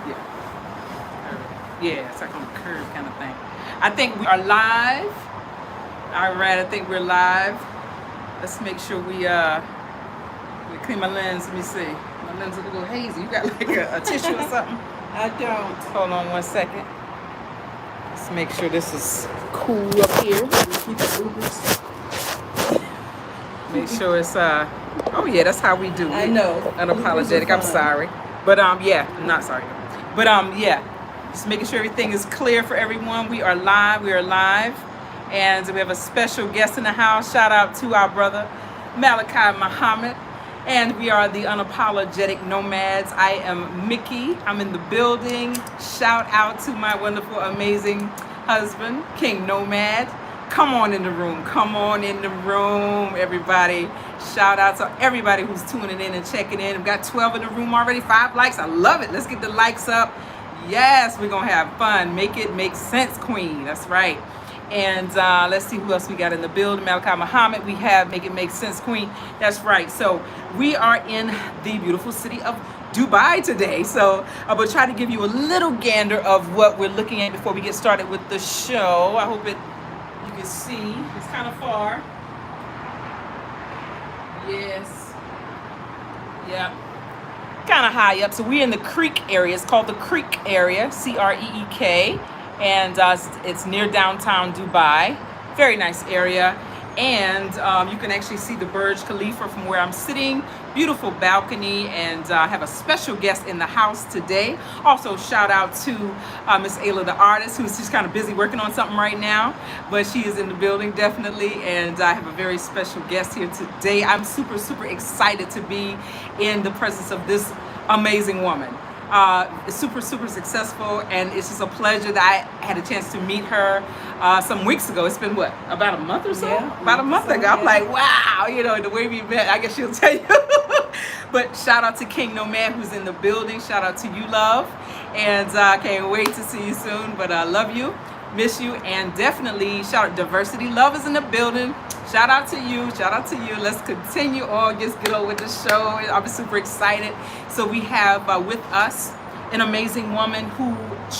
Yeah. Yeah, it's like on a curve kind of thing. I think we are live. All right, I think we're live. Let's make sure we clean my lens. Let me see. My lens is a little hazy. You got like a tissue or something? I don't. Hold on 1 second. Let's make sure this is cool up here. Keep it moving. Make sure it's oh yeah, that's how we do it. I know. Unapologetic. I'm sorry. But yeah, I'm not sorry. But yeah. Just making sure everything is clear for everyone. We are live. And we have a special guest in the house. Shout out to our brother Malachi Muhammad. And we are the Unapologetic Nomads. I am Mickey. I'm in the building. Shout out to my wonderful, amazing husband, King Nomad. Come on in the room. Come on in the room, everybody. Shout out to everybody who's tuning in and checking in. We've got 12 in the room already. 5 likes. I love it. Let's get the likes up. Yes, we're going to have fun. Make it make sense, Queen. That's right. And let's see who else we got in the building. Malachi Muhammad. We have Make It Make Sense, Queen. That's right. So we are in the beautiful city of Dubai today. So I will try to give you a little gander of what we're looking at before we get started with the show. I hope you can see. It's kind of far. Yes. Yeah. Kind of high up. So we're in the Creek area. It's called the Creek area, Creek. And it's near downtown Dubai. Very nice area. And you can actually see the Burj Khalifa from where I'm sitting. Beautiful balcony, and have a special guest in the house today. Also, shout out to Miss Ayla, the artist, who's just kind of busy working on something right now, but she is in the building definitely. And I have a very special guest here today. I'm super, super excited to be in the presence of this amazing woman. Super, super successful, and it's just a pleasure that I had a chance to meet her some weeks ago. It's been what, about a month or so? Yeah, about a month ago. I'm like, wow, the way we met, I guess she'll tell you. But shout out to King Nomad, who's in the building. Shout out to you, love. And I can't wait to see you soon, but I love you, miss you, and definitely shout out Diversity Love is in the building. Shout out to you. Let's continue on. Just get on with the show. I'm super excited. So we have with us an amazing woman who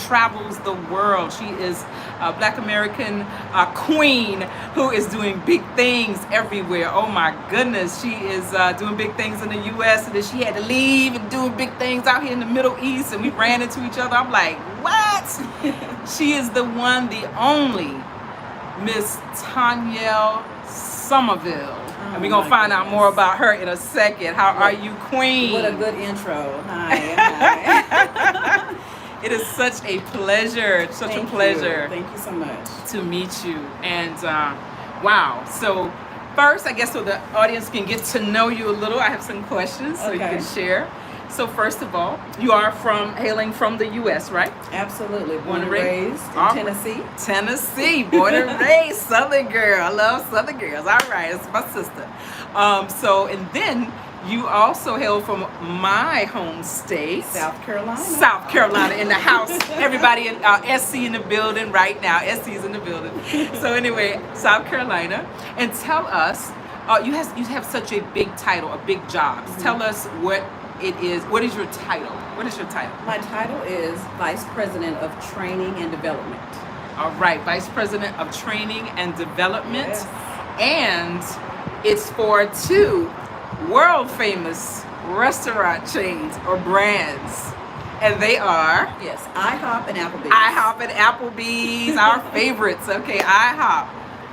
travels the world. She is a Black American queen who is doing big things everywhere. Oh my goodness. She is doing big things in the U.S. and then she had to leave and doing big things out here in the Middle East, and we ran into each other. I'm like, what? She is the one, the only Miss Tonyell Somerville. And we're going to find out more about her in a second. How are you, Queen? What a good intro. Hi. It is such a pleasure. Thank you so much. To meet you. And wow. So first, I guess so the audience can get to know you a little, I have some questions so you can share. So first of all, you are hailing from the U.S., right? Absolutely. Born and raised in Tennessee. Tennessee, born and raised, Southern girl. I love Southern girls. All right, it's my sister. And then you also hail from my home state, South Carolina. South Carolina in the house. Everybody in SC in the building right now. SC is in the building. So anyway, South Carolina. And tell us, you have such a big title, a big job. Mm-hmm. Tell us what it is. What is your title? My title is Vice President of Training and Development. All right, Vice President of Training and Development. Yes. And it's for 2 world famous restaurant chains or brands. And they are? Yes, IHOP and Applebee's. IHOP and Applebee's, our favorites. Okay, IHOP.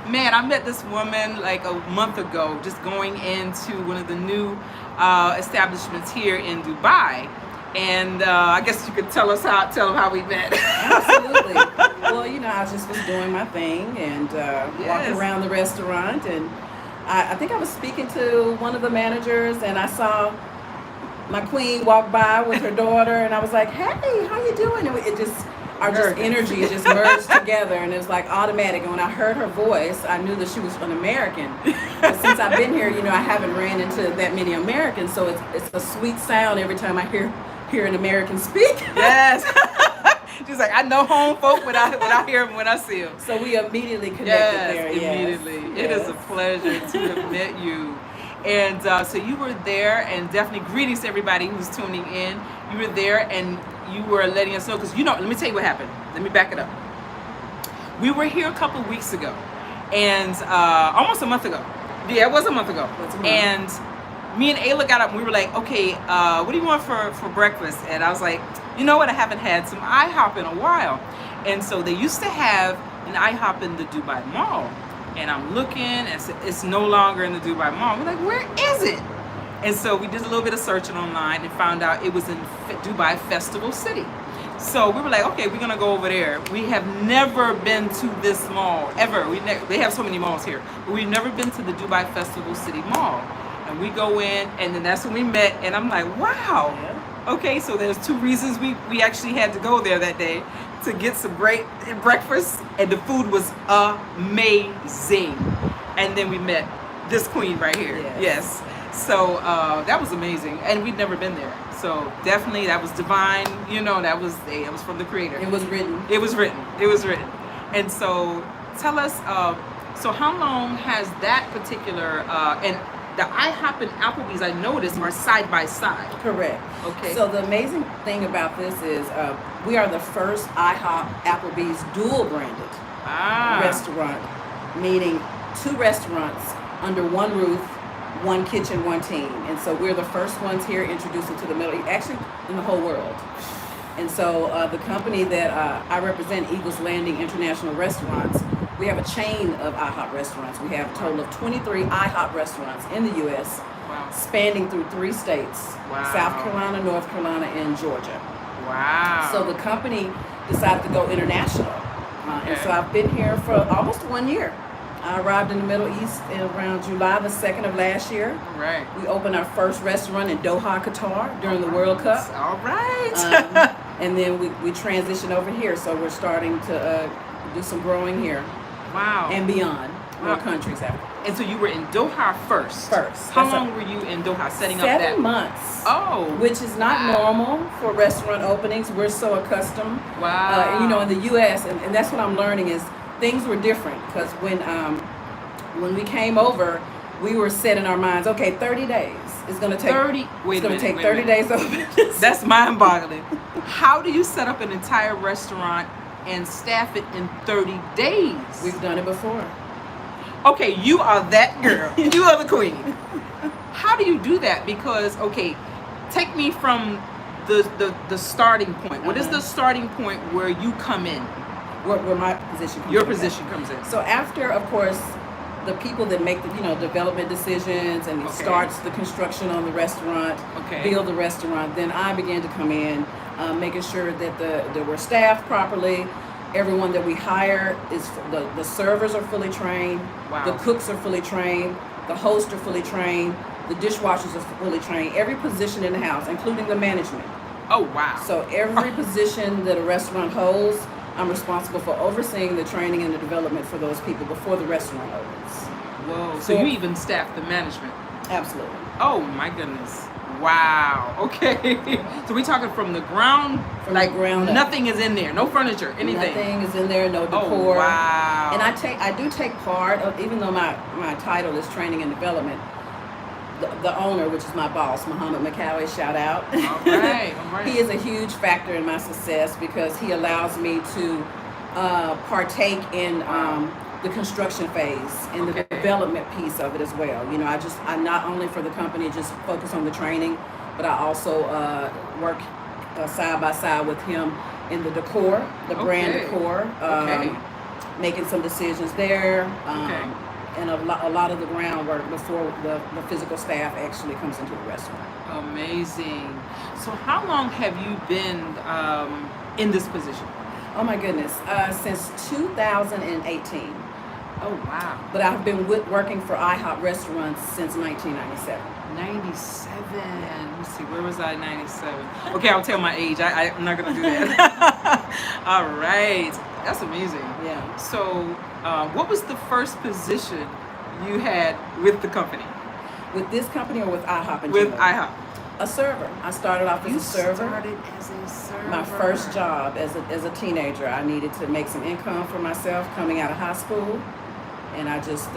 Man, I met this woman like a month ago, just going into one of the new establishments here in Dubai, and I guess you could tell them how we met. Absolutely. Well, I was doing my thing and walking around the restaurant, and I think I was speaking to one of the managers, and I saw my queen walk by with her daughter, and I was like, "Hey, how you doing?" And our energy just merged together, and it was like automatic. And when I heard her voice, I knew that she was an American. But since I've been here, I haven't ran into that many Americans, so it's a sweet sound every time I hear an American speak. Yes. She's like, I know home folk when I hear them, when I see them. So we immediately connected there. Immediately. Yes. It is a pleasure to have met you. And so you were there, and definitely greetings to everybody who's tuning in. You were there, and you were letting us know, because let me tell you what happened. Let me back it up. We were here a couple of weeks ago, and almost a month ago. Yeah, it was a month ago. And me and Ayla got up and we were like, okay, what do you want for breakfast? And I was like, you know what? I haven't had some IHOP in a while. And so they used to have an IHOP in the Dubai Mall. And I'm looking, and it's no longer in the Dubai Mall. We're like, where is it? And so we did a little bit of searching online and found out it was in Dubai Festival City. So we were like, okay, we're gonna go over there. We have never been to this mall ever. They have so many malls here, but we've never been to the Dubai Festival City Mall. And we go in, and then that's when we met. And I'm like, wow. Yeah. Okay, so there's 2 reasons we actually had to go there that day, to get some great breakfast, and the food was amazing. And then we met this queen right here. Yes. So that was amazing, and we'd never been there. So definitely that was divine. That was from the Creator. It was written. It was written. It was written. And so tell us. So how long has that particular and the IHOP and Applebee's, I noticed, are side by side? Correct. Okay. So the amazing thing about this is we are the first IHOP Applebee's dual branded restaurant, meaning 2 restaurants under one roof, 1 kitchen, 1 team. And so we're the first ones here introducing to the Middle East, actually in the whole world. And so the company that I represent, Eagles Landing International Restaurants, we have a chain of IHOP restaurants. We have a total of 23 IHOP restaurants in the U.S., spanning through 3 states, South Carolina, North Carolina, and Georgia. Wow. So the company decided to go international. And so I've been here for almost 1 year. I arrived in the Middle East in around July the 2nd of last year. Right. We opened our first restaurant in Doha, Qatar during the World Cup. All right. And then we transitioned over here. So we're starting to do some growing here. Wow. And beyond. More countries after. And so you were in Doha first? How long were you in Doha setting up that? 7 months. Oh. Which is not normal for restaurant openings. We're so accustomed. Wow. In the U.S., and that's what I'm learning is things were different. Because when we came over, we were set in our minds, okay, 30 days. It's going to take 30 days to open. That's mind-boggling. How do you set up an entire restaurant and staff it in 30 days? We've done it before. Okay, you are that girl. You are the queen. How do you do that? Because, okay, take me from the starting point. What is the starting point where you come in? Where my position comes in. Your position comes in. So after, of course, the people that make the development decisions and starts the construction on the restaurant, build the restaurant, then I began to come in, making sure that we're staffed properly. Everyone that we hire is the servers are fully trained. Wow. The cooks are fully trained. The hosts are fully trained. The dishwashers are fully trained. Every position in the house, including the management. Oh, wow. So every position that a restaurant holds, I'm responsible for overseeing the training and the development for those people before the restaurant opens. Whoa. So you even staff the management? Absolutely. Oh, my goodness. Wow. Okay. So we're talking from the ground, ground up. Nothing is in there, no furniture, anything. Nothing is in there, no decor. Oh, wow. And I do take part of, even though my title is training and development, the owner, which is my boss, Muhammad McCalley, shout out. All right. He is a huge factor in my success because he allows me to partake in the construction phase and the development piece of it as well. I not only for the company just focus on the training, but I also work side by side with him in the decor, the brand decor, making some decisions there, and a lot of the groundwork before the physical staff actually comes into the restaurant. Amazing. So how long have you been in this position? Oh my goodness, since 2018. Oh, wow. But I've been working for IHOP restaurants since 1997. 97. Let's see, where was I in 97? Okay, I'll tell my age. I'm not going to do that. All right. That's amazing. Yeah. So what was the first position you had with the company? With this company or with IHOP in With general? IHOP. A server. I started off as a server. You started as a server. My first job as a teenager. I needed to make some income for myself coming out of high school. And I just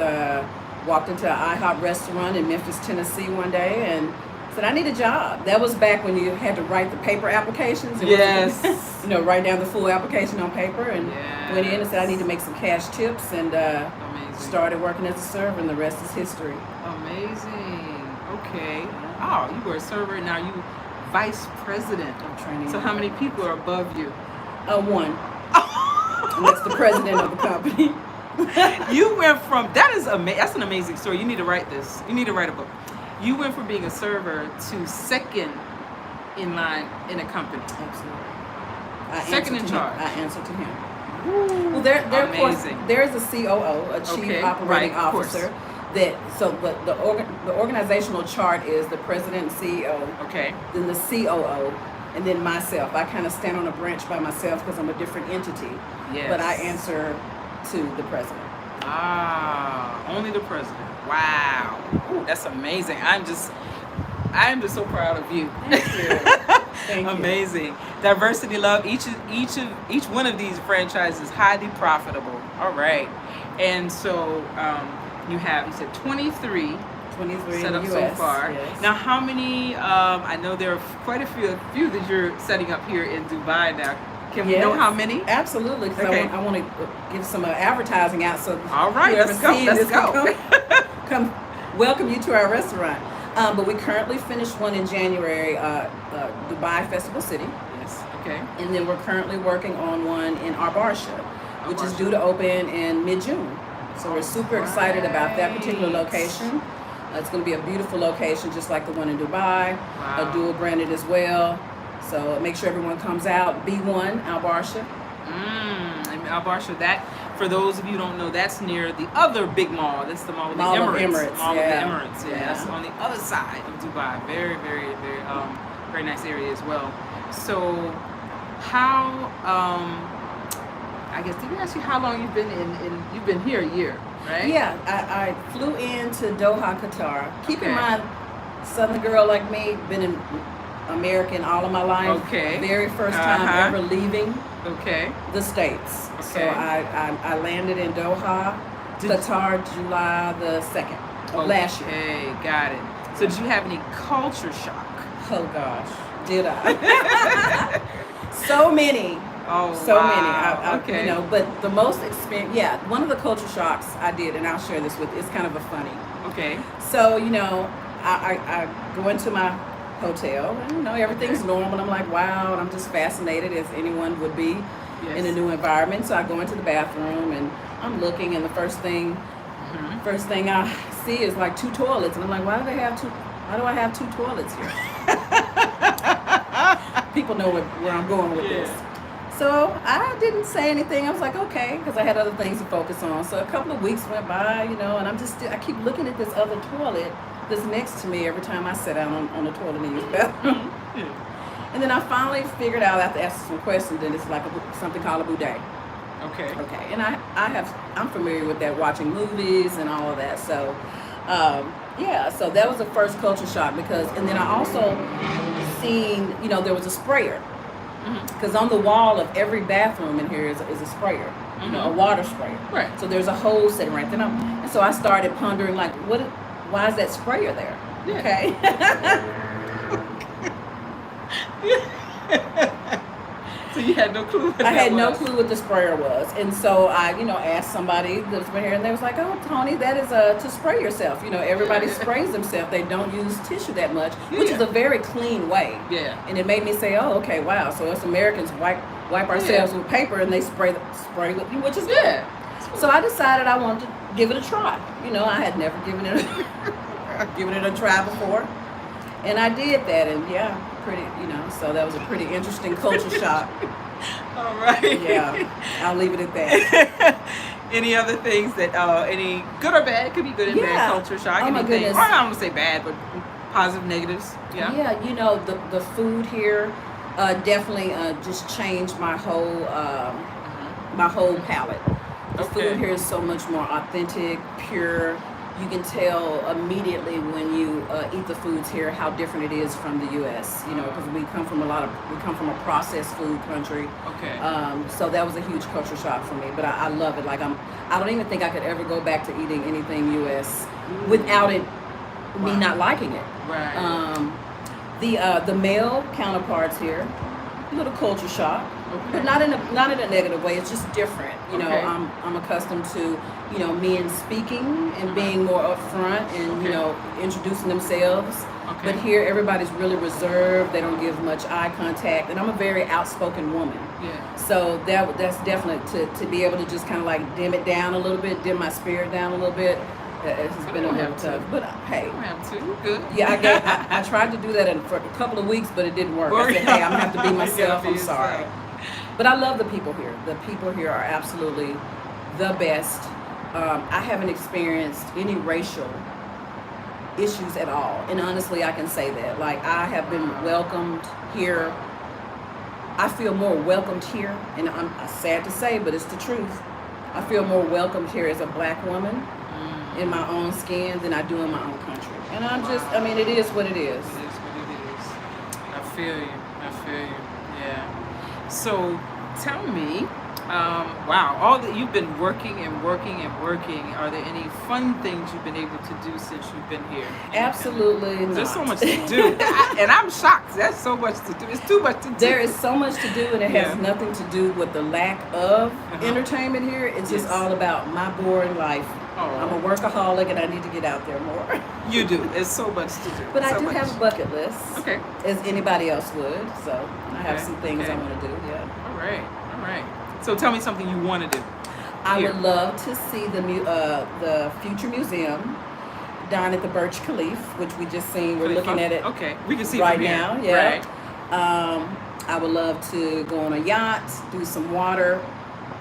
walked into an IHOP restaurant in Memphis, Tennessee one day and said, I need a job. That was back when you had to write the paper applications. Yes. Write down the full application on paper, and went in and said, I need to make some cash tips, and started working as a server, and the rest is history. Amazing. Okay. Oh, you were a server, now you vice president. I'm training. So how many people are above you? One. And that's the president of the company. You went from, that's an amazing story. You need to write this. You need to write a book. You went from being a server to second in line in a company. Absolutely. Second in charge. I answer to him. Ooh, well, there of course, amazing. there's a COO, a Chief Operating Officer. The organizational chart is the president and CEO. Okay. Then the COO, and then myself. I kind of stand on a branch by myself because I'm a different entity. Yes. But I answer to the president. Only the president. Wow. Ooh, that's amazing. I'm just so proud of you. Thank you. Thank you. Amazing. Diversity Love. Each one of these franchises is highly profitable. All right. And so you said 23 set up so far. Yes. Now, how many? I know there are quite a few that you're setting up here in Dubai now. Can we know how many? Absolutely, because Okay. I want to give some advertising out. So all right, let's go. Let's go. Come welcome you to our restaurant. But we currently finished one in January, Dubai Festival City. Yes. Okay. And then we're currently working on one in our Barsha, which is due to open in mid-June. So we're super excited about that particular location. It's going to be a beautiful location, just like the one in Dubai. Wow. Dual branded as well. So make sure everyone comes out. B1 Al Barsha. And Al Barsha, that for those of you who don't know, that's near the other big mall. That's the Mall of the Mall Emirates. of Emirates. Mall Yeah. of the Emirates. Yeah. That's on the other side of Dubai. Very, very, very, very nice area as well. So, how? I guess did we ask you how long you've been you've been here a year, right? Yeah, I flew into Doha, Qatar. Keep in Okay. mind, Southern girl like me, been in American all of my life. Okay. Very first time ever leaving Okay. the States. So Okay. I landed in Doha, Qatar, July the 2nd of last year. Okay, got it. So did you have any culture shock? Oh gosh, did I? So many. Oh, So wow. many. Okay. But the most experience, one of the culture shocks I did, and I'll share this with, it's kind of a funny. Okay. So, I go into my hotel, and, everything's normal. I'm like, wow, and I'm just fascinated as anyone would be in a new environment. So I go into the bathroom, and I'm looking, and the first thing I see is like 2 toilets. And I'm like, why do I have 2 toilets here? People know where I'm going with this. So I didn't say anything. I was like, okay, because I had other things to focus on. So a couple of weeks went by, and I keep looking at this other toilet that's next to me every time I sit down on the toilet in the bathroom. And then I finally figured out after asking some questions that it's like something called a bidet. Okay. Okay, and I'm familiar with that, watching movies and all of that. So, so that was the first culture shock and then I also seen, there was a sprayer. Because on the wall of every bathroom in here is a sprayer, a water sprayer. Right. So there's a hose sitting right there. And so I started pondering, like, why is that sprayer there? Yeah. Okay. So you had no clue what I had no clue what the sprayer was. And so I, asked somebody that's been here, and they was like, oh, Tony, that is to spray yourself. Everybody sprays themselves. They don't use tissue that much, which is a very clean way. Yeah. And it made me say, oh, okay, wow. So us Americans wipe ourselves with paper, and they spray with, which is good. So I decided I wanted to give it a try. I had never given it a try before. And I did that, and so that was a pretty interesting culture shock. All right. Yeah, I'll leave it at that. Any other things that, any good or bad, could be good and bad culture shock? Oh, my goodness. Or I don't want to say bad, but positive, negatives. Yeah. Yeah, the food here definitely just changed my whole palate. The food here is so much more authentic, pure. You can tell immediately when you eat the foods here how different it is from the U.S. Because we come from a processed food country. Okay. So that was a huge culture shock for me, but I love it. Like I don't even think I could ever go back to eating anything U.S. without it me Wow. not liking it. Right. The male counterparts here, a little culture shock, Okay. but not in a negative way. It's just different. You know, Okay. I'm accustomed to, you know, men speaking and being more upfront and you Okay. know, introducing themselves. Okay. But here everybody's really reserved. They don't give much eye contact, and I'm a very outspoken woman. Yeah. So that's definitely to be able to just kind of like dim it down a little bit, dim my spirit down a little bit. It's been a don't little have tough. to. But hey, You don't have to. You're good. yeah, I tried to do that for a couple of weeks, but it didn't work. I said, hey, I'm gonna have to be You myself. gotta be I'm sorry. yourself. But I love the people here. The people here are absolutely the best. I haven't experienced any racial issues at all, and honestly, I can say that. Like, I have been welcomed here. I feel more welcomed here, and I'm sad to say, but it's the truth. I feel more welcomed here as a black woman in my own skin than I do in my own country. And I'm just, I mean, it is what it is. It is what it is. I feel you. I feel you. Yeah. So tell me, wow, all that you've been working and working and working. Are there any fun things you've been able to do since you've been here? Absolutely not. There's so much to do, and I'm shocked. There's so much to do. It's too much to do. There is so much to do, and it has Yeah. nothing to do with the lack of entertainment here. It's just Yes. all about my boring life. Oh. I'm a workaholic, and I need to get out there more. You do. It's so much to do. But I So do much. have a bucket list, Okay. as anybody else would. So I have Okay, some things I okay. want to do. Yeah. All right. All right. So tell me something you want to do. I Here. would love to see the Future Museum down at the Burj Khalifa, which we just seen. We're looking at it Okay. We can see right from here. now. Yeah. Right. I would love to go on a yacht, do some water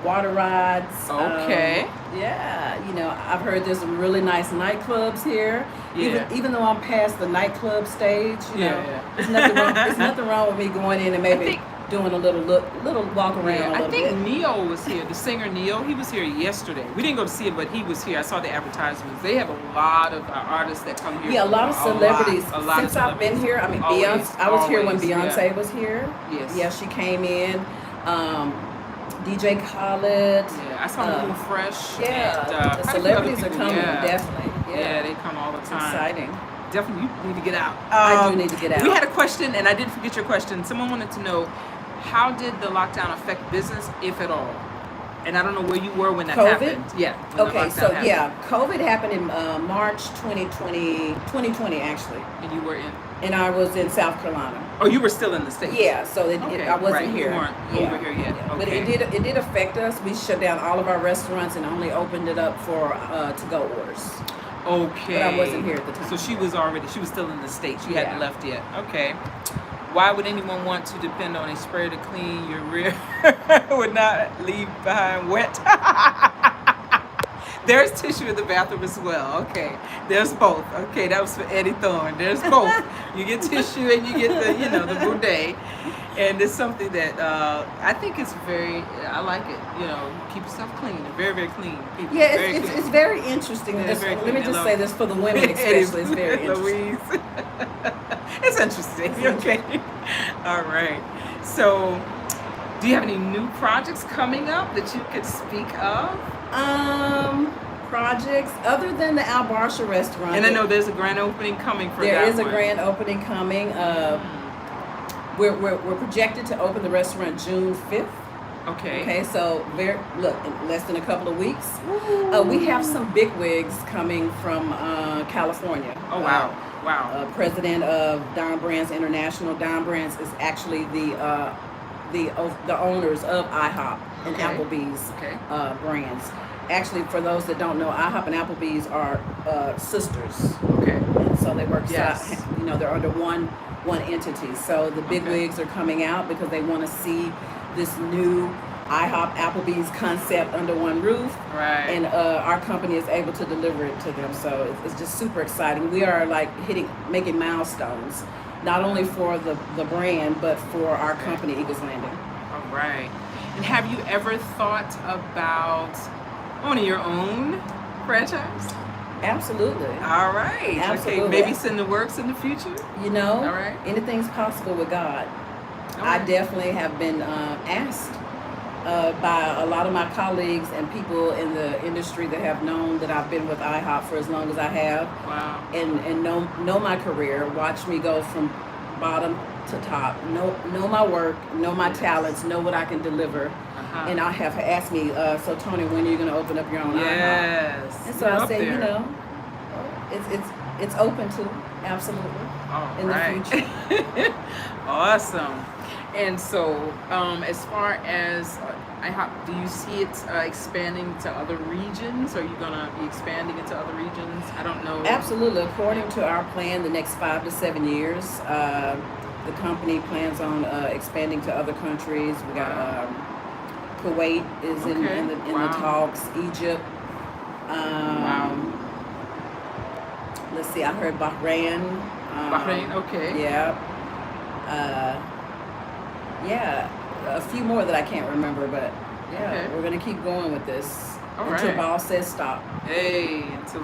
rides. Okay. Yeah, you know, I've heard there's some really nice nightclubs here. Yeah. Even though I'm past the nightclub stage, you know, Yeah. there's nothing wrong. There's nothing wrong with me going in and maybe doing a little walk around. Yeah, a I little think bit. Neo was here. The singer Neo, he was here yesterday. We didn't go to see him, but he was here. I saw the advertisements. They have a lot of artists that come here. Yeah, a lot of celebrities. A lot Since of I've been here, I mean, Always, Beyonce. I was here when always, Beyonce yeah. was here. Yes. Yeah, she came in. DJ Khaled. Yeah, I saw Little Fresh. Yeah, and, the quite a few celebrities other are people. coming. Yeah. Definitely. Yeah, Yeah, they come all the it's time. exciting. Definitely, you need to get out. I do need to get out. We had a question, and I did forget your question. Someone wanted to know, how did the lockdown affect business, if at all? And I don't know where you were when that COVID? happened. Yeah. when the Okay, lockdown so happened. yeah, COVID happened in March 2020 actually, And you were in. and I was in South Carolina. Oh, you were still in the States. Yeah, so Okay, I wasn't right, you here. weren't Yeah, over here yet. yeah. But Okay. it did affect us. We shut down all of our restaurants and only opened it up for to-go orders. Okay. But I wasn't here at the time. So she was still in the States. She Yeah. hadn't left yet. Okay. Why would anyone want to depend on a sprayer to clean your rear would not leave behind wet? There's tissue in the bathroom as well. Okay. There's both. Okay, that was for Eddie Thorne. There's both. You get tissue and you get the bidet. And it's something that I think it's I like it. You know, keep yourself clean. They're very, very clean people. Yeah, Very it's clean. very interesting. Yeah, it's very Let me clean. I just love say it. this for the women especially. It's very interesting. Louise. It's interesting. Okay. All right. So, do you have any new projects coming up that you could speak of? Projects other than the Al Barsha restaurant. And I know there's a grand opening coming for there that is a one. grand opening coming. We're projected to open the restaurant June 5th. Okay. Okay, so look, in less than a couple of weeks. We have some bigwigs coming from California. Oh wow. Wow. President of Don Brands International. Don Brands is actually the owners of IHOP and Okay. Applebee's Okay. brands. Actually, for those that don't know, IHOP and Applebee's are sisters. Okay. And so they work Yes. they're under one entity. So the big Okay. wigs are coming out because they want to see this new IHOP Applebee's concept under one roof. Right. And our company is able to deliver it to them. So it's just super exciting. We are like making milestones, not only for the brand, but for our company, Eagles Landing. All right. And have you ever thought about owning your own franchise? Absolutely. All right. Absolutely. Okay. Maybe it's in the works in the future. You know, All right. anything's possible with God. All I right. definitely have been asked by a lot of my colleagues and people in the industry that have known that I've been with IHOP for as long as I have. Wow. And know my career, watch me go from bottom to top, know my work, know my talents, know what I can deliver. And I have asked me, so Tony, when are you going to open up your own IHOP? And so I say, you know, it's open to, absolutely, in the future. Awesome. And so, as far as IHOP, do you see it expanding to other regions? Are you going to be expanding into other regions? I don't know. Absolutely. According to our plan, the next 5 to 7 years, the company plans on expanding to other countries. We got Kuwait is in the talks. Egypt. Let's see. I heard Bahrain. Bahrain. Okay. Yeah. A few more that I can't remember, but we're gonna keep going with this until boss says stop. Hey, until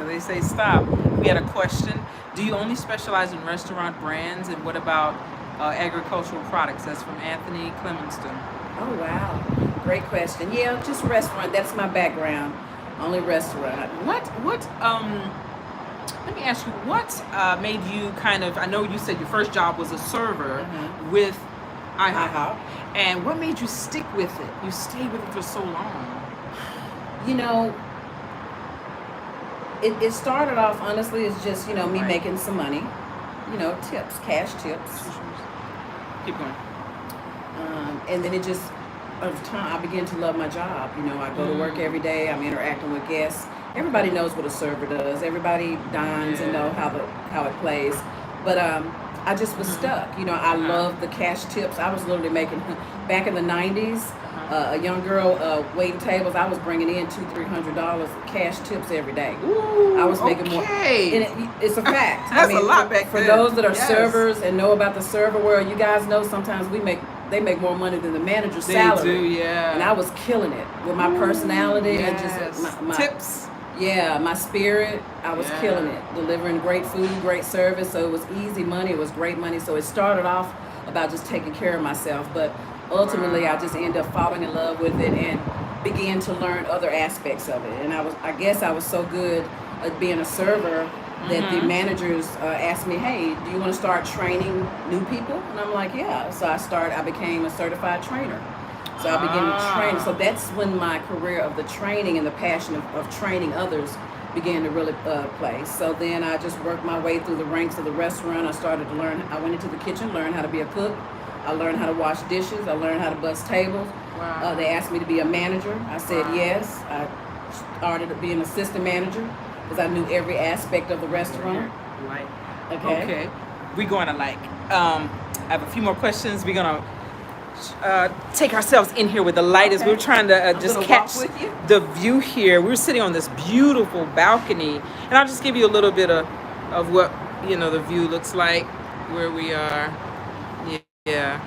they say stop. We had a question. Do you only specialize in restaurant brands, and what about agricultural products? That's from Anthony Clemenston. Oh wow, great question. Yeah, just restaurant. That's my background. Only restaurant. Let me ask you, what made you kind of? I know you said your first job was a server with IHOP. And what made you stick with it? You stayed with it for so long. You know, it started off, honestly, as just, me making some money. Tips, cash tips. Keep going. And then it just, over time, I began to love my job. I go to work every day. I'm interacting with guests. Everybody knows what a server does. Everybody dines and know how it plays. But I just was stuck. I loved the cash tips. I was literally making, back in the 90s, a young girl waiting tables. I was bringing in $200-300 cash tips every day. Ooh, I was making more. And it's a fact. That's a lot back for then. those that are servers and know about the server world. You guys know sometimes they make more money than the manager's salary. They do, yeah. And I was killing it with my personality and just my tips. Yeah, my spirit, I was killing it, delivering great food, great service. So it was easy money, it was great money. So it started off about just taking care of myself, but ultimately I just ended up falling in love with it and began to learn other aspects of it. And I guess I was so good at being a server that the managers asked me, hey, do you want to start training new people? And I'm like, yeah. So I became a certified trainer. So I began to train. So that's when my career of the training and the passion of training others began to really play. So then I just worked my way through the ranks of the restaurant. I started to learn. I went into the kitchen, learned how to be a cook. I learned how to wash dishes. I learned how to bus tables. Wow. They asked me to be a manager. I said yes. I started to be an assistant manager because I knew every aspect of the restaurant. Right. Okay. We're going to I have a few more questions. We're going to take ourselves in here with the light as we're trying to just catch the view here. We're sitting on this beautiful balcony, and I'll just give you a little bit of what the view looks like where we are. Yeah.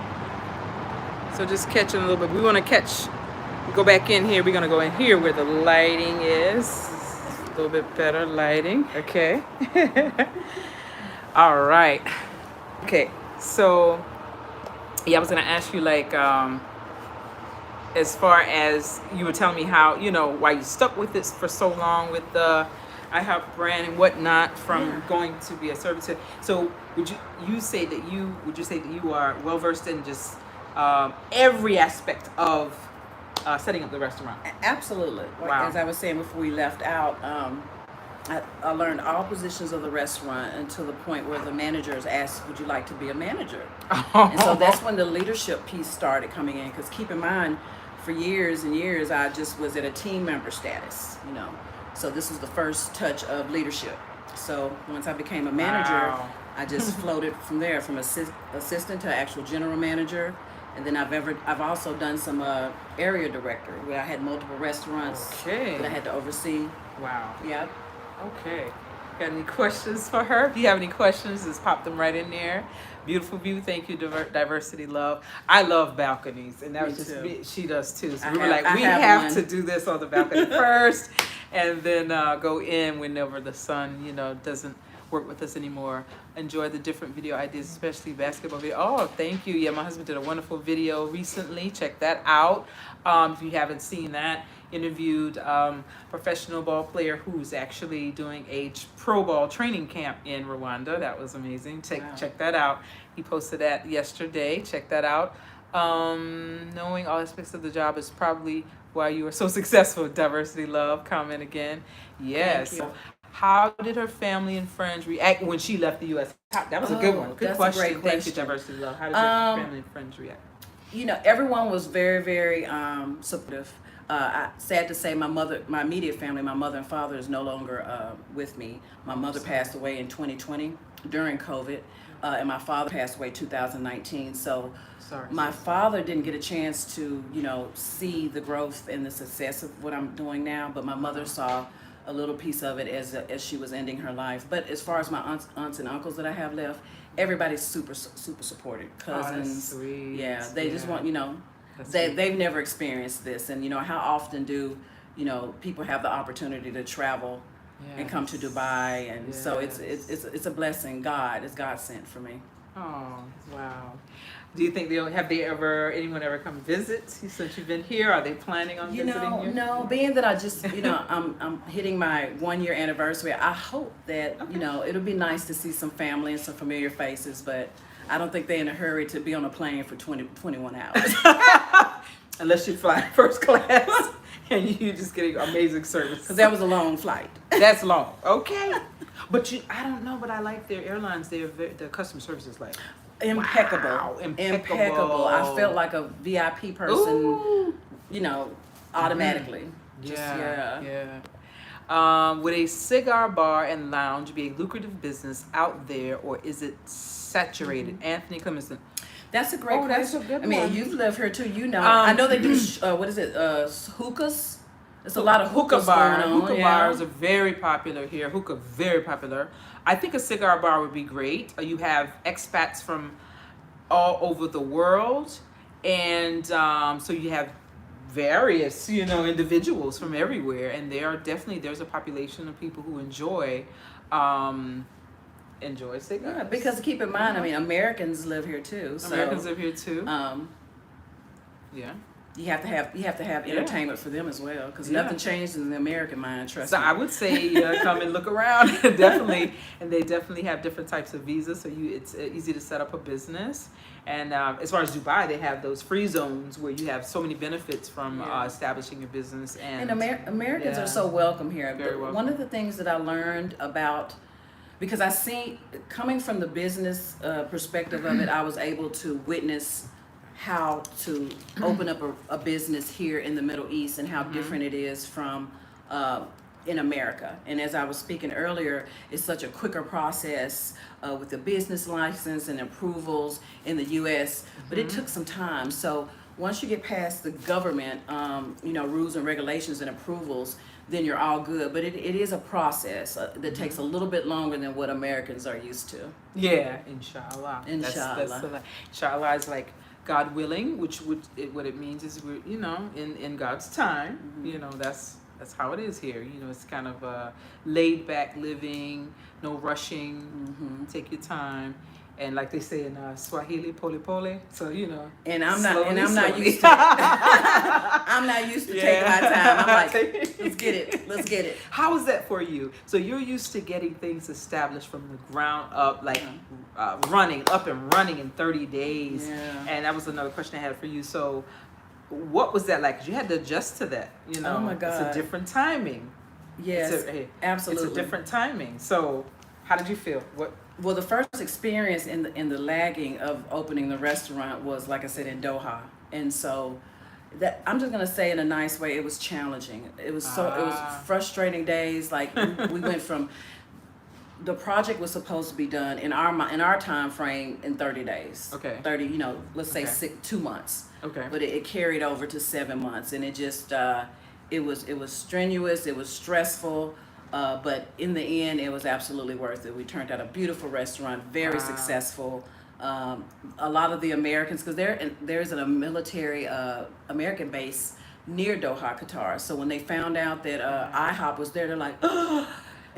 So just catching a little bit. We want to go back in here. We're going to go in here where the lighting is. A little bit better lighting. Okay. All right. Okay. So I was going to ask you, as far as you were telling me how, why you stuck with it for so long with the IHOP brand and whatnot from going to be a service. So would you say that you are well versed in just every aspect of setting up the restaurant? Absolutely. Wow. As I was saying before we left out, I learned all positions of the restaurant until the point where the managers asked, would you like to be a manager? And so that's when the leadership piece started coming in, because keep in mind, for years and years, I just was at a team member status, So this was the first touch of leadership. So once I became a manager, I just floated from there, from assistant to actual general manager. And then I've also done some area director, where I had multiple restaurants that I had to oversee. Wow. Yeah. Okay. Got any questions for her? If you have any questions, just pop them right in there. Beautiful view. Thank you, Diversity Love. I love balconies, and that was just she does too. So we have to do this on the balcony first, and then go in whenever the sun, doesn't work with us anymore. Enjoy the different video ideas, especially basketball video. Oh, thank you. Yeah, my husband did a wonderful video recently. Check that out. If you haven't seen that, interviewed professional ball player who's actually doing a pro ball training camp in Rwanda. That was amazing. Check that out. He posted that yesterday. Check that out. Knowing all aspects of the job is probably why you are so successful. Diversity Love, comment again. Yes. Thank you. How did her family and friends react when she left the U.S.? That was a good one. Good that's question. a great Thank you, question. Diversity Love. How did your family and friends react? You know, everyone was very, very supportive. Sad to say, my immediate family, my mother and father is no longer with me. My mother passed away in 2020 during COVID, and my father passed away 2019. So my father didn't get a chance to, you know, see the growth and the success of what I'm doing now, but my mother saw a little piece of it as she was ending her life. But as far as my aunts and uncles that I have left, everybody's super supportive. Cousins, yeah, they just want, you know, they've never experienced this, and you know, how often do, you know, people have the opportunity to travel and come to Dubai, and so it's a blessing. It's God sent for me. Oh, wow. Do you think anyone ever come visit since you've been here? Are they planning on visiting you? No, being that I just, you know, I'm hitting my 1-year anniversary, I hope that, you know, it'll be nice to see some family and some familiar faces, but I don't think they're in a hurry to be on a plane for 21 hours. Unless you fly first class and you're just getting amazing service. Because that was a long flight. That's long. Okay. But I don't know, but I like their airlines. Their customer service is like impeccable. Wow, impeccable. I felt like a VIP person. Ooh. You know, automatically. Yeah. Would a cigar bar and lounge be a lucrative business out there, or is it saturated? Anthony Clemson. That's a great question. That's a good I mean, one. you've lived here too. You know, I know they do. What is it? Hookahs. There's a lot of hookah bars. Hookah bars are very popular here. Hookah, very popular. I think a cigar bar would be great. You have expats from all over the world, and so you have various, you know, individuals from everywhere, and there's a population of people who enjoy cigars. Yeah, because keep in mind, I mean, Americans live here too. Americans live here too. Yeah. You have to have entertainment for them as well, because nothing changed in the American mind. Trust me. I would say come and look around. Definitely, and they definitely have different types of visas, so it's easy to set up a business. And as far as Dubai, they have those free zones where you have so many benefits from establishing your business. And Americans are so welcome here. Very welcome. One of the things that I learned about, because I see, coming from the business perspective of it, I was able to witness how to open up a business here in the Middle East and how different it is from in America. And as I was speaking earlier, it's such a quicker process with the business license and approvals in the U.S., but it took some time. So once you get past the government, you know, rules and regulations and approvals, then you're all good. But it is a process that takes a little bit longer than what Americans are used to. Yeah, inshallah. Inshallah. Inshallah is like God willing, what it means is we're, you know, in God's time. You know, that's how it is here. You know, it's kind of laid back living, no rushing. Take your time. And like they say in Swahili, pole pole. So you know. And I'm not used to it. I'm not used to taking my time. I'm like, let's get it. How is that for you? So you're used to getting things established from the ground up, like up and running in 30 days. Yeah. And that was another question I had for you. So what was that like? 'Cause you had to adjust to that. You know, oh my God. It's a different timing. Yes, absolutely. It's a different timing. So how did you feel? Well, the first experience in the lagging of opening the restaurant was, like I said, in Doha, and so that I'm just gonna say in a nice way, it was challenging. It was frustrating days. Like we went from, the project was supposed to be done in our time frame in 30 days. Okay. 30, you know, let's say 2 months. Okay. But it carried over to 7 months, and it just it was strenuous. It was stressful. But in the end, it was absolutely worth it. We turned out a beautiful restaurant, very successful. A lot of the Americans, because there's a military American base near Doha, Qatar. So when they found out that IHOP was there, they're like, oh!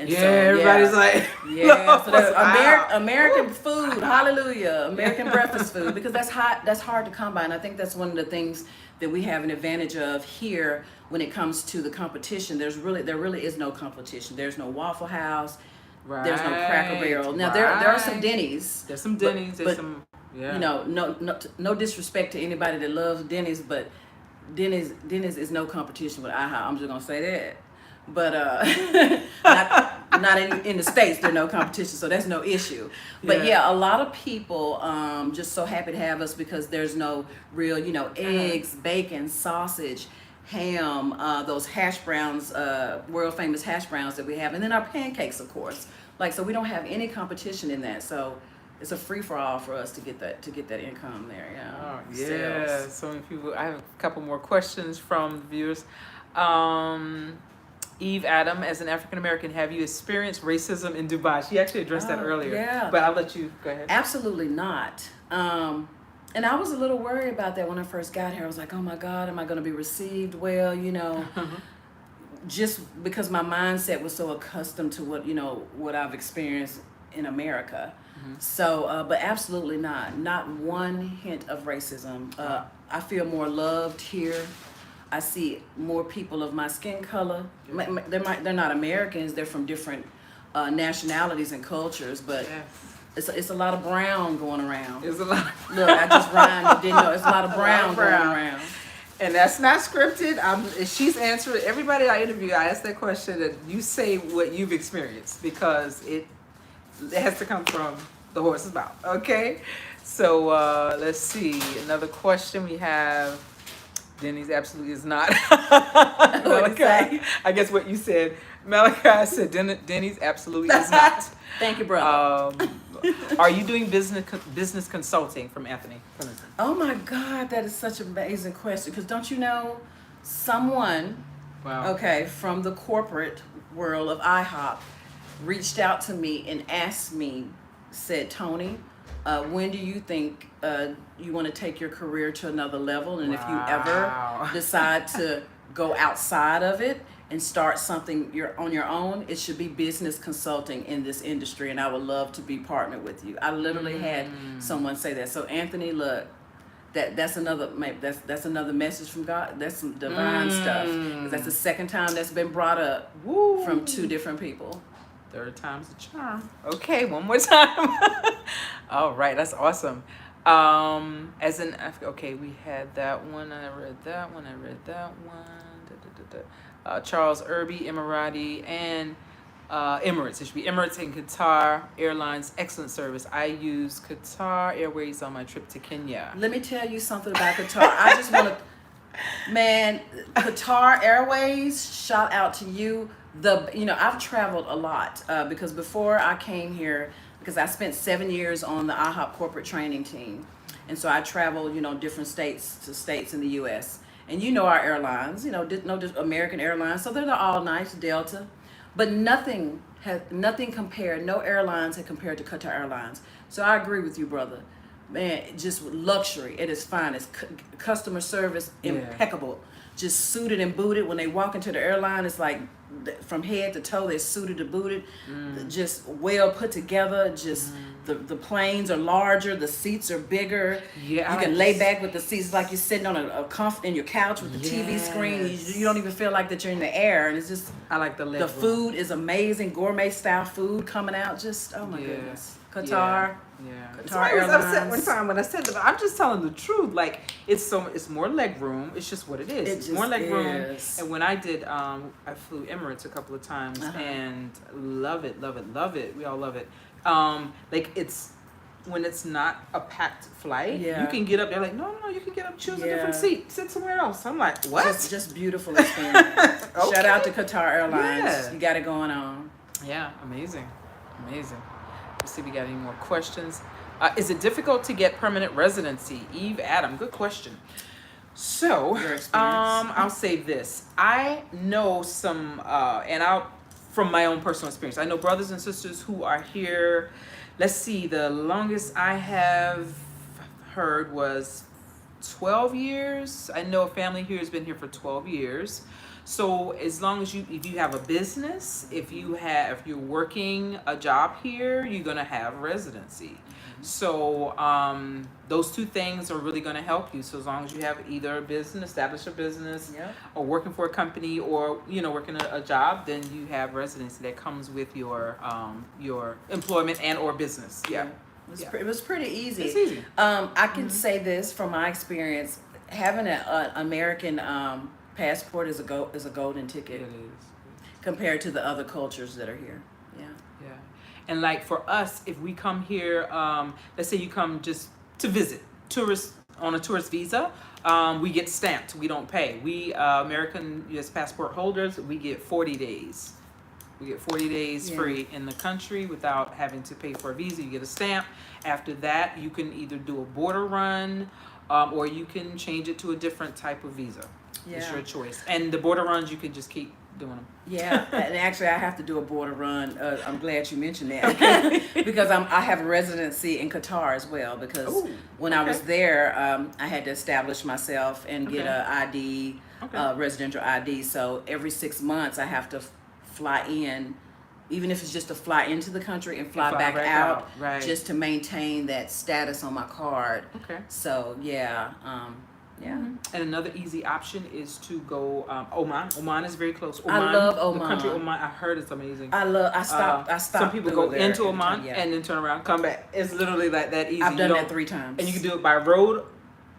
And Yeah, so, everybody's like, yeah. So that's wow. American food, hallelujah, American breakfast food, because that's hot. That's hard to come by, and I think that's one of the things that we have an advantage of here when it comes to the competition. There really is no competition. There's no Waffle House. Right. There's no Cracker Barrel. Now there are some Denny's. There's some Denny's. There's some. Yeah. You know, no disrespect to anybody that loves Denny's, but Denny's is no competition with IHOP. I'm just gonna say that. But not in the States, there's no competition, so that's no issue. But yeah, a lot of people just so happy to have us because there's no real, eggs, bacon, sausage, ham, those hash browns, world famous hash browns that we have, and then our pancakes, of course. So we don't have any competition in that. So it's a free for all for us to get that income there. Oh, yeah. Sales. So many people. I have a couple more questions from the viewers. Eve Adam, as an African American, have you experienced racism in Dubai? She actually addressed that earlier. Yeah. But I'll let you go ahead. Absolutely not. And I was a little worried about that when I first got here. I was like, oh my God, am I going to be received well? Just because my mindset was so accustomed to what I've experienced in America. Mm-hmm. So, but absolutely not one hint of racism. I feel more loved here. I see more people of my skin color. They're not Americans. They're from different nationalities and cultures, but it's a lot of brown going around. There's a lot. Look, I just rhymed. You didn't know it's a lot of brown going around. And that's not scripted. She's answered everybody I interview. I asked that question that you say what you've experienced because it has to come from the horse's mouth. Okay, so let's see. Another question we have. Denny's absolutely is not. Malachi, I guess what you said. Malachi said Denny's absolutely is not. Thank you, brother. Are you doing business consulting from Anthony? Oh my God, that is such an amazing question. Because don't you know, someone, from the corporate world of IHOP, reached out to me and asked me, said, Tony, when do you think you want to take your career to another level? And if you ever decide to go outside of it and start something on your own, it should be business consulting in this industry. And I would love to be partnered with you. I literally had someone say that. So Anthony, look, that's another message from God. That's some divine stuff. 'Cause that's the second time that's been brought up from two different people. Third time's a charm. Okay, one more time. All right, that's awesome. We had that one. I read that one. Charles Irby, Emirati, and Emirates. It should be Emirates and Qatar Airlines. Excellent service. I use Qatar Airways on my trip to Kenya. Let me tell you something about Qatar. I just want to, Qatar Airways, shout out to you. I've traveled a lot because before I came here, because I spent 7 years on the IHOP corporate training team. And so I traveled, different states in the U.S. And our airlines, no American Airlines. So they're all nice, Delta. But nothing compared, no airlines had compared to Qatar Airlines. So I agree with you, brother. Man, just luxury. It is fine. It's customer service, impeccable. Just suited and booted. When they walk into the airline, it's like from head to toe, they're suited and booted. Just well put together. Just the planes are larger, the seats are bigger. Yeah, you can lay back with the seats like you're sitting on in your couch with the TV screen. You don't even feel like that you're in the air, and it's just. I like the The food is amazing, gourmet style food coming out. Just goodness, Qatar. Yeah. Somebody was upset one time when I said that. I'm just telling the truth. Like it's more leg room. It's just what it is. It's more leg room. And when I did, I flew Emirates a couple of times and love it. We all love it. It's when it's not a packed flight, you can get up. They're like, no, you can get up, choose a different seat, sit somewhere else. I'm like, what? Just beautiful experience. Shout out to Qatar Airlines. Yeah. You got it going on. Yeah, amazing. Let's see if we got any more questions. Is it difficult to get permanent residency? Eve Adam, good question. So, I'll say this. I know some, from my own personal experience, I know brothers and sisters who are here. Let's see, the longest I have heard was 12 years. I know a family here has been here for 12 years. So as long as if you have a business, if you're working a job here, you're gonna have residency. So those two things are really going to help you. So as long as you have either a business, establish a business, or working for a company, or working a job, then you have residency that comes with your employment and or business. Yeah. It was pretty easy. It's easy. I can say this from my experience: having an American passport is a golden ticket. It is. Compared to the other cultures that are here. Yeah. And like for us, if we come here, let's say you come just to visit, on a tourist visa, we get stamped. We don't pay. We American U.S. passport holders, we get 40 days. We get 40 days free in the country without having to pay for a visa. You get a stamp. After that, you can either do a border run, or you can change it to a different type of visa. Yeah. It's your choice. And the border runs, you can just keep doing them. Yeah, and actually I have to do a border run. I'm glad you mentioned that because I have a residency in Qatar as well, because when I was there, I had to establish myself and get a ID, residential ID. So every 6 months I have to fly in, even if it's just to fly into the country and fly back out, just to maintain that status on my card. So yeah. And another easy option is to go Oman. Oman is very close. Oman, I love Oman. The country Oman, I heard it's amazing. I stopped. Some people go into Oman and then turn around, come back. It's literally like that easy. I've done that 3 times. And you can do it by road.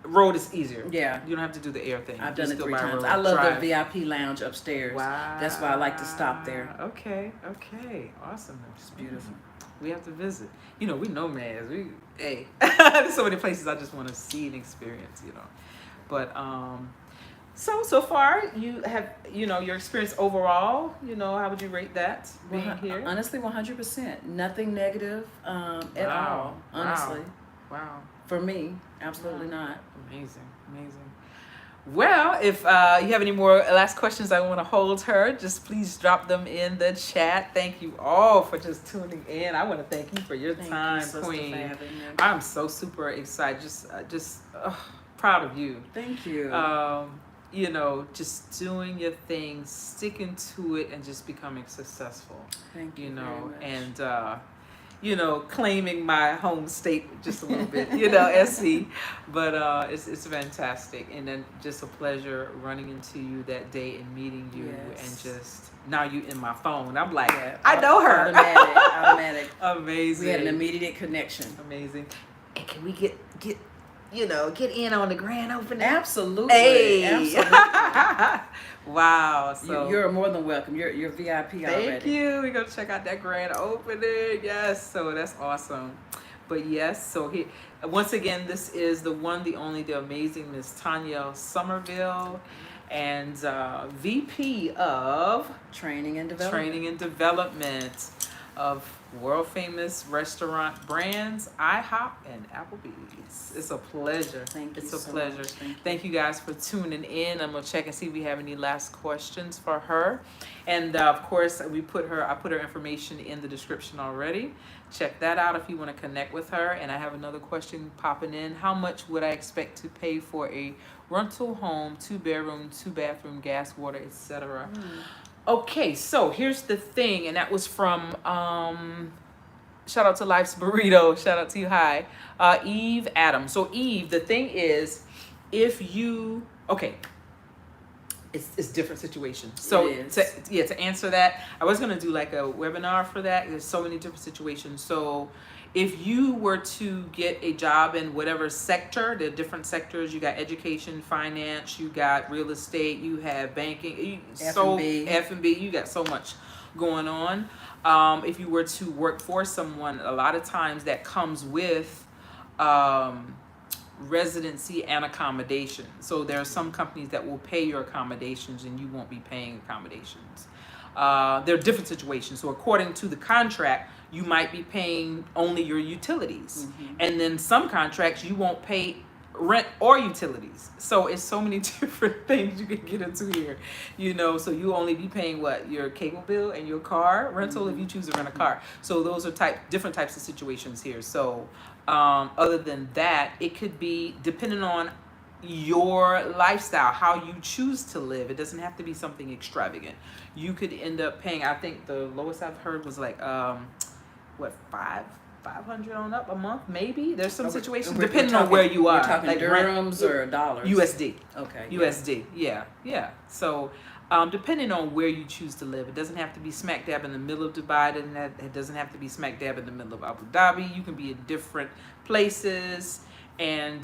Road is easier. Yeah. You don't have to do the air thing. I've done it 3 times. I love the VIP lounge upstairs. Wow. That's why I like to stop there. Okay. Awesome. It's beautiful. We have to visit. We nomads. There's so many places I just want to see and experience, But so far you have your experience overall, how would you rate that being here? Honestly, 100%. Nothing negative at all. Honestly. Wow. For me, absolutely not. Amazing. Well, if you have any more last questions I want to hold her, just please drop them in the chat. Thank you all for just tuning in. I want to thank you for your time, Queen. I'm so super excited. Just proud of you. Thank you. Just doing your thing, sticking to it, and just becoming successful. Thank you. And claiming my home state just a little bit, SC. But it's fantastic, and then just a pleasure running into you that day and meeting you, and just now you in my phone. I'm like, I know her. Automatic. Amazing. We had an immediate connection. Amazing. And can we get in on the grand opening? Absolutely. Hey. Absolutely. Wow. So you're more than welcome. You're VIP already. Thank you. We're going to check out that grand opening. Yes. So that's awesome. But yes, so once again, this is the one, the only, the amazing Miss Tonyell Somerville, and VP of Training and Development of world famous restaurant brands IHOP and Applebee's. It's a pleasure. It's a pleasure. Thank you guys for tuning in. I'm gonna check and see if we have any last questions for her. And of course, I put her information in the description already. Check that out if you want to connect with her. And I have another question popping in. How much would I expect to pay for a rental home, 2-bedroom, 2-bathroom, gas, water, etc.? Okay, so here's the thing, and that was from shout out to Life's Burrito, shout out to you, hi, Eve Adams. So Eve, the thing is, it's different situations. So to answer that, I was gonna do like a webinar for that. There's so many different situations. So if you were to get a job in whatever sector, the different sectors, you got education, finance, you got real estate, you have banking, F&B, you got so much going on. If you were to work for someone, a lot of times that comes with residency and accommodation. So there are some companies that will pay your accommodations and you won't be paying accommodations. There are different situations. So according to the contract, you might be paying only your utilities. And then some contracts, you won't pay rent or utilities. So it's so many different things you can get into here, so you only be paying your cable bill and your car rental if you choose to rent a car. So those are different types of situations here. So other than that, it could be depending on your lifestyle, how you choose to live. It doesn't have to be something extravagant. You could end up paying, I think the lowest I've heard was like what, 500 on up a month, maybe. There's some situations depending on where you are. We're talking like dirhams or dollars? USD. Okay. USD. Yeah. So depending on where you choose to live, it doesn't have to be smack dab in the middle of Dubai, and it doesn't have to be smack dab in the middle of Abu Dhabi. You can be in different places, and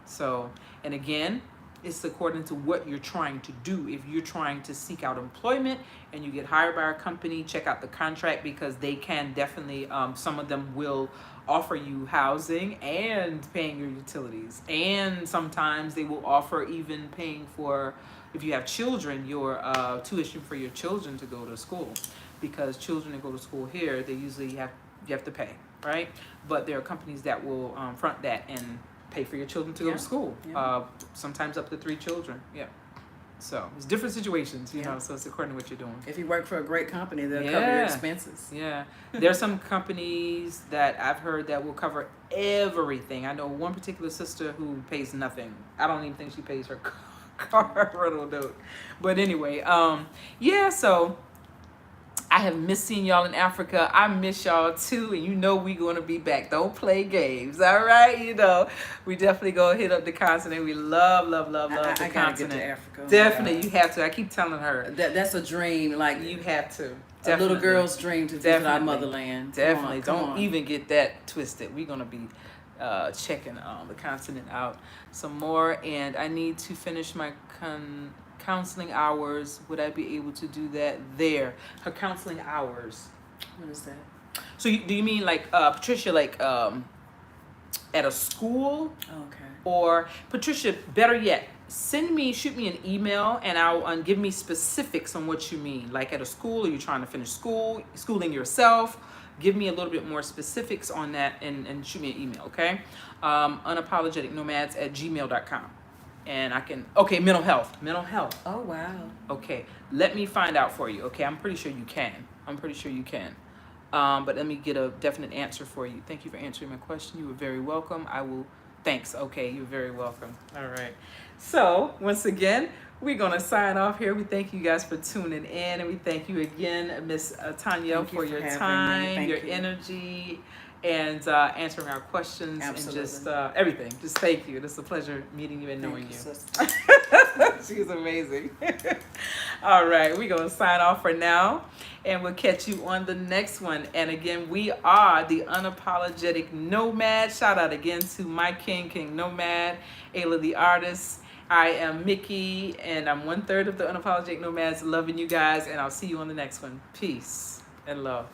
so, and again, it's according to what you're trying to do. If you're trying to seek out employment and you get hired by a company, check out the contract, because they can definitely, some of them will offer you housing and paying your utilities. And sometimes they will offer even paying for, if you have children, your tuition for your children to go to school. Because children that go to school here, they usually you have to pay, right? But there are companies that will front that and pay for your children to go to school. Sometimes up to 3 children. So it's different situations, you know, so it's according to what you're doing. If you work for a great company, they'll cover your expenses. There's some companies that I've heard that will cover everything. I know one particular sister who pays nothing. I don't even think she pays her car rental note. But anyway, so I have missed seeing y'all in Africa. I miss y'all too, and you know we gonna be back. Don't play games, all right? You know, we definitely go hit up the continent. We love the continent. Gotta get to Africa. Definitely, you have to. I keep telling her that's a dream. Like, you have to. A little girl's dream to visit our motherland. Definitely, don't even get that twisted. We're gonna be checking the continent out some more, and I need to finish my counseling hours. Would I be able to do that there? Her counseling hours. What is that? So do you mean like Patricia, like at a school? Okay. Or Patricia, better yet, shoot me an email, and I'll give me specifics on what you mean. Like at a school, are you trying to finish schooling yourself? Give me a little bit more specifics on that, and shoot me an email, okay? Unapologeticnomads@gmail.com. And I can, mental health. Oh, wow. Okay, let me find out for you, okay? I'm pretty sure you can. But let me get a definite answer for you. Thank you for answering my question. You were very welcome. Thanks. Okay, you're very welcome. All right. So, once again, we're going to sign off here. We thank you guys for tuning in, and we thank you again, Miss Tonyell, for your time, your energy, and answering our questions. Absolutely. And just everything. Just thank you. It's a pleasure meeting you and knowing you. She's amazing. All right, we're going to sign off for now, and we'll catch you on the next one. And again, we are the Unapologetic Nomad. Shout out again to my King Nomad, Ayla the artist. I am Mickey, and I'm 1/3 of the Unapologetic Nomads. Loving you guys, and I'll see you on the next one. Peace and love.